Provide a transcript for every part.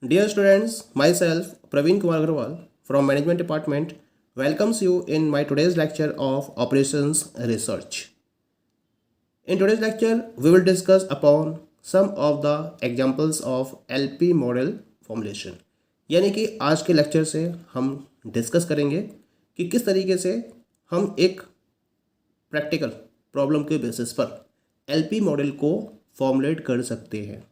Dear students, myself Praveen Kumar Agarwal from Management Department welcomes you in my today's lecture of Operations Research. In today's lecture, we will discuss upon some of the examples of LP model formulation. यानी कि आज के lecture से हम discuss करेंगे कि किस तरीके से हम एक प्रैक्टिकल प्रॉब्लम के बेसिस पर LP मॉडल को फॉर्मुलेट कर सकते हैं।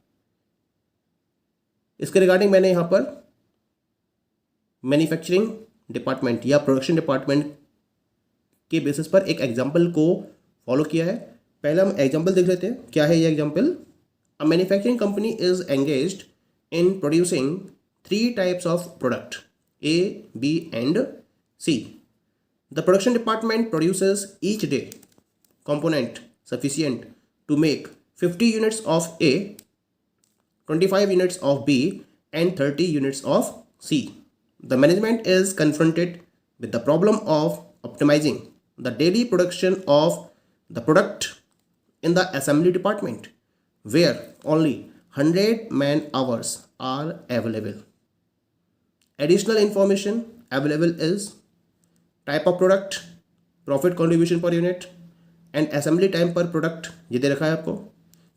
इसके रिगार्डिंग मैंने यहाँ पर मैन्युफैक्चरिंग डिपार्टमेंट या प्रोडक्शन डिपार्टमेंट के बेसिस पर एक एग्जांपल को फॉलो किया है। पहले हम एग्जांपल देख लेते हैं। क्या है ये example? A manufacturing company is engaged in producing 3 types of product A, B and C. The production department produces each day component sufficient to make 50 units of A, 25 units of B and 30 units of C. The management is confronted with the problem of optimizing the daily production of the product in the assembly department where only 100 man hours are available. Additional information available is type of product, profit contribution per unit and assembly time per product। ये दे रखा है आपको।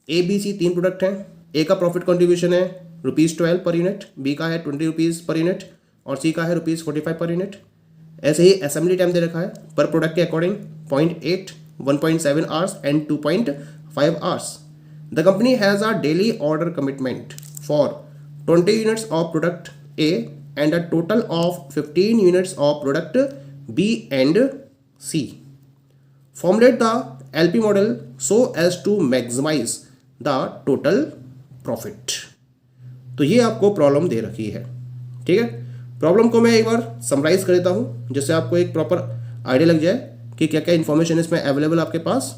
A, B, C 3 product हैं। ए का profit contribution है ₹12 per unit, B का है ₹20 per unit और सी का है ₹45 पर यूनिट। ऐसे ही असेंबली टाइम दे रखा है पर प्रोडक्ट के according 0.8, 1.7 hours and 2.5 hours. The company has a daily order commitment for 20 units of product A and a total of 15 units of product B and C. Formulate the LP model so as to maximise the total profit. तो ये आपको problem दे रखी है। ठीक है, problem को मैं एक बार समराइज कर देता हूँ जिससे आपको एक प्रॉपर आइडिया लग जाए कि क्या क्या इन्फॉर्मेशन इसमें अवेलेबल आपके पास।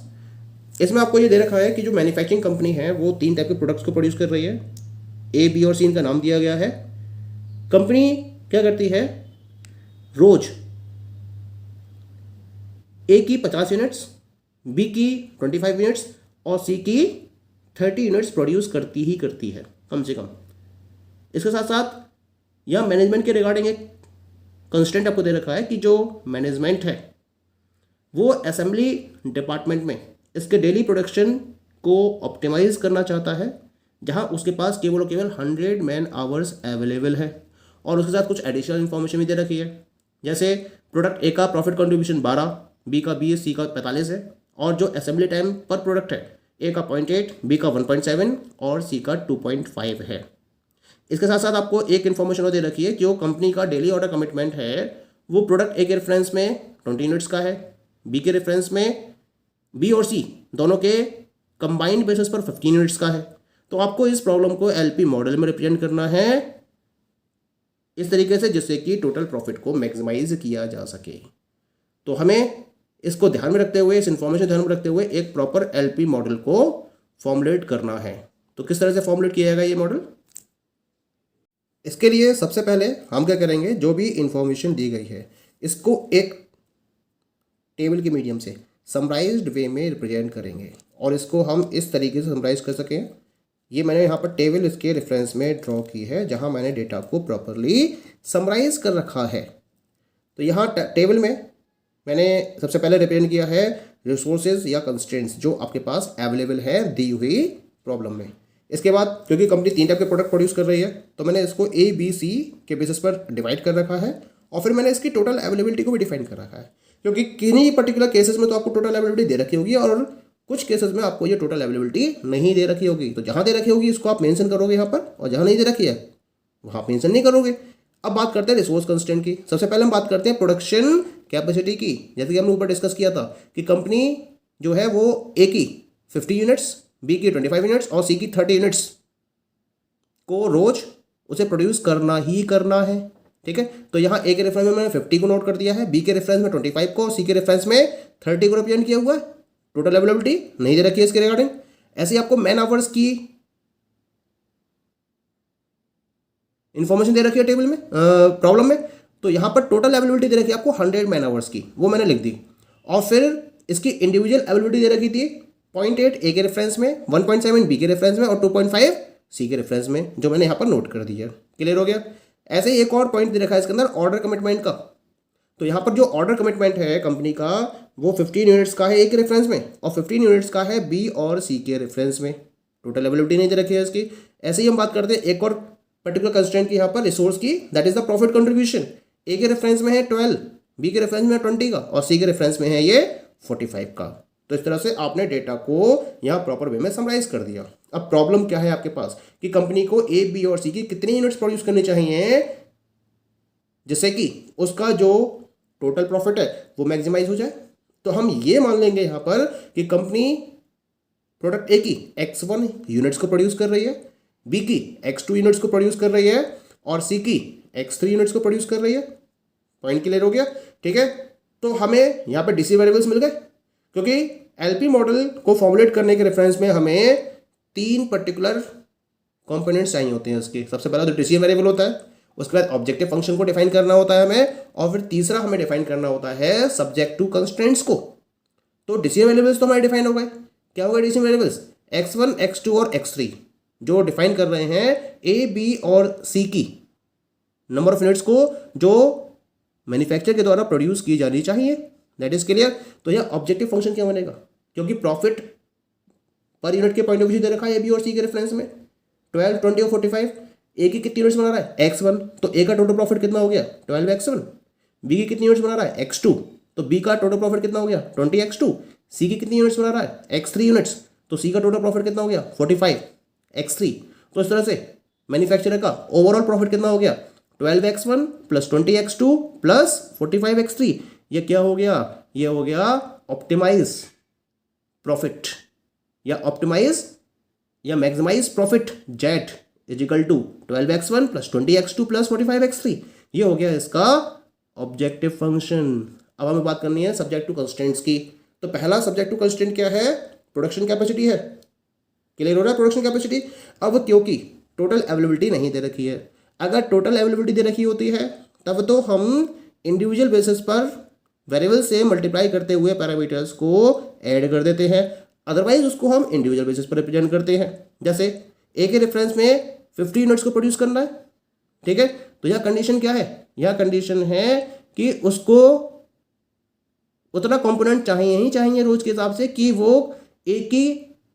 इसमें आपको ये दे रखा है कि जो मैन्युफैक्चरिंग कंपनी है वो 3 टाइप के प्रोडक्ट्स को प्रोड्यूस कर रही है। ए, बी और सी इनका नाम दिया गया है। कंपनी क्या करती है, रोज ए की 50 यूनिट्स, बी की 25 यूनिट्स और सी की 30 यूनिट्स प्रोड्यूस करती ही करती है कम से कम। इसके साथ साथ यह मैनेजमेंट के रिगार्डिंग एक कंस्टेंट आपको दे रखा है कि जो मैनेजमेंट है वो असेंबली डिपार्टमेंट में इसके डेली प्रोडक्शन को ऑप्टिमाइज करना चाहता है, जहां उसके पास केवल और केवल 100 मैन आवर्स अवेलेबल है। और उसके साथ कुछ एडिशनल इन्फॉर्मेशन भी दे रखी है, जैसे प्रोडक्ट ए का प्रॉफिट कंट्रीब्यूशन 12, बी का 20, सी का 45 है और जो असेंबली टाइम पर प्रोडक्ट है ए का 0.8, बी का 1.7 और सी का 2.5 है। इसके साथ साथ आपको एक इन्फॉर्मेशन और दे रखी है कि जो कंपनी का डेली ऑर्डर कमिटमेंट है वो प्रोडक्ट ए के रेफरेंस में 20 यूनिट्स का है, बी के रेफरेंस में बी और सी दोनों के कंबाइंड बेसिस पर 15 यूनिट्स का है। तो आपको इस प्रॉब्लम को एलपी मॉडल में रिप्रेजेंट करना है इस तरीके से जिससे कि टोटल प्रॉफिट को मैक्सिमाइज किया जा सके। तो हमें इसको ध्यान में रखते हुए, इस इन्फॉर्मेशन ध्यान में रखते हुए एक प्रॉपर एलपी मॉडल को फॉर्मुलेट करना है। तो किस तरह से फॉर्मुलेट किया जाएगा ये मॉडल? इसके लिए सबसे पहले हम क्या करेंगे, जो भी इंफॉर्मेशन दी गई है इसको एक टेबल के मीडियम से समराइज्ड वे में रिप्रेजेंट करेंगे और इसको हम इस तरीके से समराइज कर सकें। ये मैंने यहाँ पर टेबल इसके रेफरेंस में ड्रॉ की है जहाँ मैंने डेटा को प्रॉपरली समराइज कर रखा है। तो यहाँ टेबल में मैंने सबसे पहले रिप्रेजेंट किया है रिसोर्सेज या कंस्ट्रेंट्स जो आपके पास अवेलेबल है दी हुई प्रॉब्लम में। इसके बाद क्योंकि कंपनी 3 टाइप के प्रोडक्ट प्रोड्यूस कर रही है तो मैंने इसको ए, बी, सी के बेसिस पर डिवाइड कर रखा है और फिर मैंने इसकी टोटल अवेलेबिलिटी को भी डिफाइन कर रखा है, क्योंकि किन्हीं पर्टिकुलर केसेस में तो आपको टोटल अवेलेबिलिटी दे रखी होगी और कुछ केसेस में आपको ये टोटल अवेलेबिलिटी नहीं दे रखी होगी। तो जहाँ दे रखी होगी इसको आप मेंशन करोगे यहाँ पर और जहाँ नहीं दे रखी है वहाँ मेंशन नहीं करोगे। अब बात करते हैं रिसोर्स कंस्टेंट की। सबसे पहले हम बात करते हैं प्रोडक्शन कैपेसिटी की। जैसे कि हमने ऊपर डिस्कस किया था कि कंपनी जो है वो ए की 50 यूनिट्स, बी की 25 यूनिट्स और सी की 30 यूनिट्स को रोज उसे प्रोड्यूस करना ही करना है। ठीक है, तो यहाँ ए के रेफरेंस में मैंने 50 को नोट कर दिया है, बी के रेफरेंस में 25 को, सी के रेफरेंस में 30 को रिप्रेजेंट किया हुआ है। टोटल अवेलेबिलिटी नहीं दे रखी है इसके रिगार्डिंग। ऐसे ही आपको मैन आवर्स की इन्फॉर्मेशन दे रखी है टेबल में, प्रॉब्लम में। तो यहाँ पर टोटल अवेलेबिलिटी दे रखी है आपको 100 मैन आवर्स की, वो मैंने लिख दी। और फिर इसकी इंडिविजुअल अवेलेबिलिटी दे रखी थी 0.8 ए के रेफरेंस में, 1.7 बी के रेफरेंस में और 2.5 सी के रेफरेंस में, जो मैंने यहाँ पर नोट कर दिया। क्लियर हो गया। ऐसे ही एक और पॉइंट दे रखा है इसके अंदर ऑर्डर कमिटमेंट का। तो यहाँ पर जो ऑर्डर कमिटमेंट है कंपनी का वो 15 यूनिट्स का है ए के रेफरेंस में और 15 यूनिट्स का है बी और सी के रेफरेंस में। टोटल अवेलेबिलिटी नहीं दे रखी है इसकी। ऐसे ही हम बात करते हैं एक और पर्टिकुलर कंस्ट्रेंट की यहाँ पर रिसोर्स की, that is the profit contribution. A के रेफरेंस में है 12, बी के रेफरेंस में है 20 का और सी के रेफरेंस में है ये 45 का। तो इस तरह से आपने डेटा को यहाँ प्रॉपर वे में समराइज कर दिया। अब प्रॉब्लम क्या है आपके पास कि कंपनी को ए, बी और सी की कितनी यूनिट्स प्रोड्यूस करनी चाहिए जिससे कि उसका जो टोटल प्रॉफिट है वो मैक्सिमाइज हो जाए। तो हम ये मान लेंगे यहाँ पर कि कंपनी प्रोडक्ट ए की X1 यूनिट्स को प्रोड्यूस कर रही है, बी की X2 यूनिट्स को प्रोड्यूस कर रही है और सी की X3 यूनिट्स को प्रोड्यूस कर रही है। पॉइंट क्लियर हो गया, ठीक है। तो हमें यहाँ पर डीसी वेरिएबल्स मिल गए, क्योंकि एलपी मॉडल को फॉर्मुलेट करने के रेफरेंस में हमें 3 पर्टिकुलर कंपोनेंट्स चाहिए होते हैं इसके। सबसे पहला तो डीसी वेरिएबल होता है, उसके बाद ऑब्जेक्टिव फंक्शन को डिफाइन करना होता है हमें, और फिर तीसरा हमें डिफाइन करना होता है सब्जेक्ट टू कंस्ट्रेंट्स को। तो डीसी वेरिएबल्स तो हमारे डिफाइन हो गए। क्या हो गए डीसी वेरिएबल्स? X1, X2 और X3 जो डिफाइन कर रहे हैं ए, बी और सी की नंबर ऑफ यूनिट्स को जो मैन्युफैक्चर के द्वारा प्रोड्यूस की जानी चाहिए। That is clear. तो यह ऑब्जेक्टिव फंक्शन क्या बनेगा, क्योंकि प्रॉफिट पर यूनिट के पॉइंट ऑफ व्यू दे रखा है ए, बी और सी के रेफरेंस में 12, 20 और 45। ए की कितनी यूनिट्स बना रहा है? X1, तो ए का टोटल प्रॉफिट कितना हो गया? 12X1। बी की कितनी यूनिट्स बना रहा है? X2, तो बी का टोटल प्रॉफिट कितना हो गया? 20X2। सी की कितनी यूनिट्स बना रहा है? X3 यूनिट्स, तो सी का टोटल प्रॉफिट कितना हो गया? 45X3। तो इस तरह से मैन्युफैक्चरर का ओवरऑल प्रॉफिट कितना हो गया? 12X1 plus 20X2 plus 45X3। ये क्या हो गया? ये हो गया ऑप्टिमाइज प्रॉफिट या ऑप्टिमाइज या maximise profit Z is equal to 12X1 plus 20X2 plus 45X3। ये हो गया इसका ऑब्जेक्टिव फंक्शन। अब हमें बात करनी है सब्जेक्ट टू कंस्ट्रेंट्स की। तो पहला सब्जेक्ट टू कंस्ट्रेंट क्या है? प्रोडक्शन कैपेसिटी है। क्लियर हो रहा है? Production capacity. अब क्योंकि टोटल अवेलेबिलिटी नहीं दे रखी है, अगर टोटल अवेलेबिलिटी दे रखी होती है तब तो हम इंडिविजुअल बेसिस पर वेरिएबल से मल्टीप्लाई करते हुए पैरामीटर्स को ऐड कर देते हैं, अदरवाइज उसको हम इंडिविजुअल बेसिस पर रिप्रेजेंट करते हैं। जैसे ए के रेफरेंस में 50 यूनिट्स को प्रोड्यूस करना है, ठीक है। तो यह कंडीशन क्या है? यह कंडीशन है कि उसको उतना कंपोनेंट चाहिए ही चाहिए रोज के हिसाब से कि वो ए की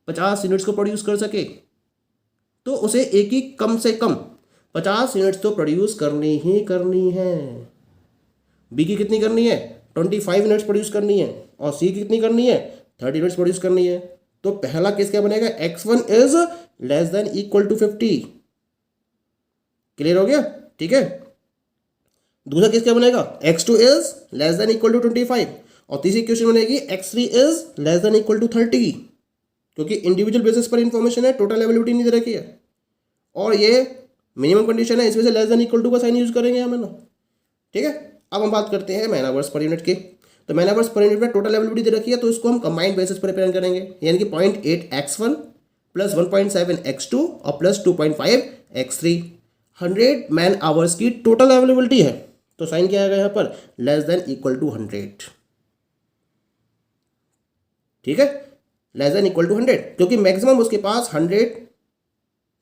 50 यूनिट्स को प्रोड्यूस कर सके। तो उसे ए की कम से कम 50 यूनिट्स तो प्रोड्यूस करनी ही करनी है। बी की कितनी करनी है? 25 यूनिट्स प्रोड्यूस करनी है और सी की कितनी करनी है? 30 यूनिट्स प्रोड्यूस करनी है। तो पहला केस क्या बनेगा? X1 is less than equal to 50। Clear हो गया, ठीक है। दूसरा केस क्या बनेगा? X2 is less than equal to 25 और तीसरी क्वेश्चन बनेगी X3 is less than equal to 30, क्योंकि इंडिविजुअल बेसिस पर इंफॉर्मेशन है, टोटल अवेलेबिलिटी नहीं दे रखी है और ये मिनिमम कंडीशन है, इसमें से लेस देन इक्वल टू का साइन यूज करेंगे हम ना, ठीक है। अब हम बात करते हैं मैन आवर्स पर यूनिट की। तो मैन आवर्स पर यूनिट में टोटल अवेलेबिलिटी दे रखी है, तो इसको हम कंबाइंड बेसिस पर रिप्रेजेंट करेंगे, यानी कि 0.8X1 प्लस 1.7X2 और प्लस 2.5X3। 100 मैन आवर्स की टोटल अवेलेबिलिटी है, तो साइन क्या आएगा यहाँ पर? लेस देन इक्वल टू 100, ठीक है। लेस देन इक्वल टू 100, क्योंकि मैक्सिमम उसके पास 100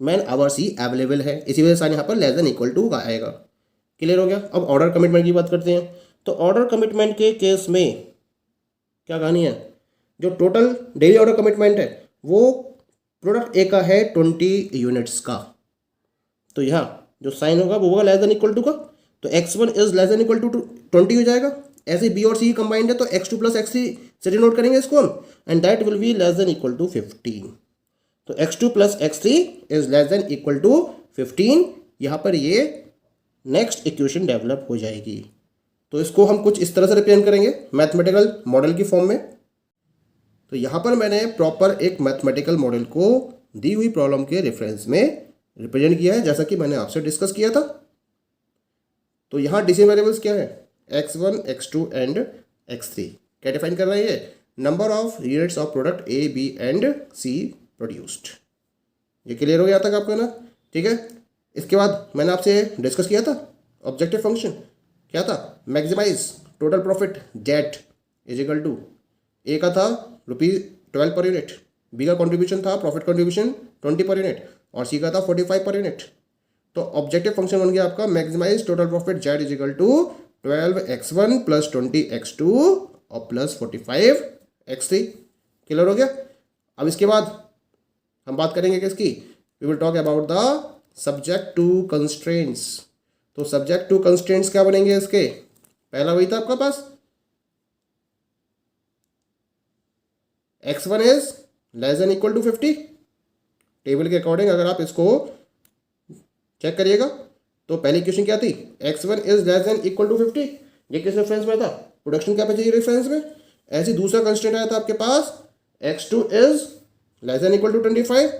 मैन आवर्स ही अवेलेबल है, इसी वजह से साइन यहाँ पर लेस देन इक्वल टू का आएगा। क्लियर हो गया। अब ऑर्डर कमिटमेंट की बात करते हैं। तो ऑर्डर कमिटमेंट के केस में क्या कहानी है? जो टोटल डेली ऑर्डर कमिटमेंट है वो प्रोडक्ट ए का है 20 यूनिट्स का, तो यहाँ जो साइन होगा वो होगा लेस देन इक्वल टू का, तो X1 is less than equal to 20 हो जाएगा। ऐसे बी और सी कंबाइंड है, तो X2 प्लस X3 से डिनोट करेंगे इसको हम, and that will be less than equal to 15। तो X2 plus X3 is less than equal to 15। यहाँ पर ये नेक्स्ट इक्वेशन डेवलप हो जाएगी। तो इसको हम कुछ इस तरह से रिप्रेजेंट करेंगे मैथमेटिकल मॉडल की फॉर्म में। तो यहाँ पर मैंने प्रॉपर एक मैथमेटिकल मॉडल को दी हुई प्रॉब्लम के रेफरेंस में रिप्रेजेंट किया है, जैसा कि मैंने आपसे डिस्कस किया था। तो यहाँ डीसी वेरिएबल्स क्या है? X1, X2 एंड X3 क्या डिफाइन कर रहा है? ये number of units of product A, B and C produced. ये क्लियर हो गया तक आपको ना, ठीक है। इसके बाद मैंने आपसे डिस्कस किया था ऑब्जेक्टिव फंक्शन क्या था? Maximise total profit Z is equal to A का था ₹12 पर यूनिट, बी का कॉन्ट्रीब्यूशन था प्रॉफिट कॉन्ट्रीब्यूशन 20 पर यूनिट और सी का था 45 पर यूनिट। तो ऑब्जेक्टिव फंक्शन बन गया आपका maximise total profit Z is equal to 12x1 plus 20x2 और प्लस 45x3। क्लियर हो गया। अब इसके बाद हम बात करेंगे किसकी, we will talk about the subject to constraints. तो सब्जेक्ट टू कंस्ट्रेंट्स क्या बनेंगे इसके, पहला वही था आपका पास x1 is less than equal to 50। Table के अकॉर्डिंग अगर आप इसको चेक करिएगा तो पहली क्वेश्चन क्या थी, x1 is less than equal to 50। ये किस रेफरेंस में था, प्रोडक्शन कैपेसिटी रेफरेंस में। ऐसे दूसरा कंस्टेंट आया था आपके पास x2 is less than equal to 25।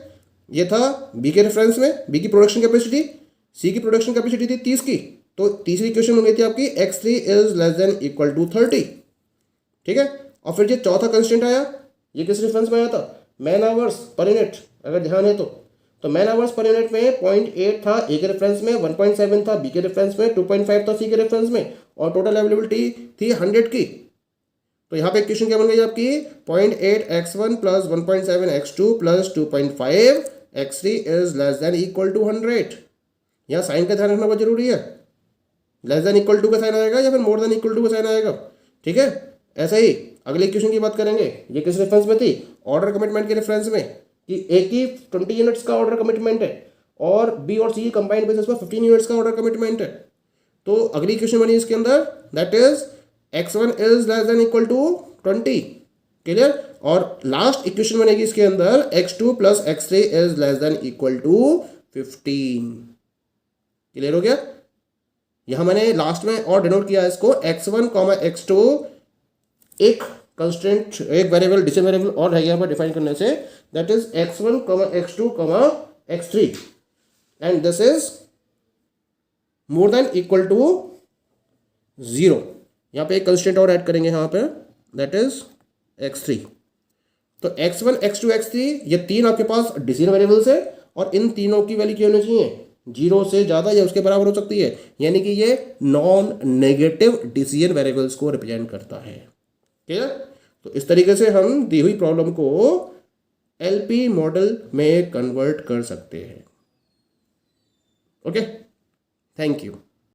ये था बी के रेफरेंस में, बी की प्रोडक्शन कैपेसिटी। सी की प्रोडक्शन कैपेसिटी थी 30 की। तो तीसरी क्वेश्चन बन गई थी आपकी x3 is less than equal to 30। ठीक है। और फिर ये चौथा कंस्टेंट आया, ये किस रेफरेंस में आया था, मैन आवर्स पर यूनिट। अगर ध्यान है तो मैन आवर्स पर यूनिट में 0.8 था ए के रेफरेंस में, 1.7 था बी के रेफरेंस में, 2.5 था सी के रेफरेंस में, और टोटल अवेलेबिलिटी थी 100 की। तो यहाँ पे क्वेश्चन क्या बन गई आपकी, 0.8 x1 plus 1.7 x2 plus 2.5 x3 is less than equal to 100। यहाँ साइन का ध्यान रखना बहुत जरूरी है। लेस देन इक्वल टू का साइन आएगा या फिर मोर देन इक्वल टू का साइन आएगा। ठीक है। ऐसा ही अगले क्वेश्चन की बात करेंगे, ये किस रेफरेंस में थी, ऑर्डर कमिटमेंट के रेफरेंस में, कि ए की 20 यूनिट्स का ऑर्डर कमिटमेंट है और बी और सी कंबाइंड बेसिस पर 15 यूनिट्स का ऑर्डर कमिटमेंट है। तो अगली क्वेश्चन बनी इसके अंदर, that is x1 is less than equal to 20। Clear. और लास्ट इक्वेशन बनेगी इसके अंदर x2 plus x3 is less than equal to 15। Clear हो गया। यहां मैंने लास्ट में और डिनोट किया इसको, x1 x2 एक कंस्टेंट, एक वेरिएबल डिसीजन वेरिएबल और रह गया पर डिफाइन करने से, that is x1 x2 x3 and this is more than equal to 0। यहाँ पे एक कंस्टेंट और ऐड करेंगे यहाँ पे, दैट इज x3। तो x1 x2 x3 ये तीन आपके पास डिसीजन वेरिएबल्स है और इन तीनों की वैल्यू क्या होनी चाहिए, 0 से ज़्यादा या उसके बराबर हो सकती है। यानी कि ये नॉन नेगेटिव डिसीजन वेरिएबल्स को रिप्रेजेंट करता है। क्लियर। तो इस तरीके से हम दी हुई प्रॉब्लम को एलपी मॉडल में कन्वर्ट कर सकते हैं। Okay, thank you.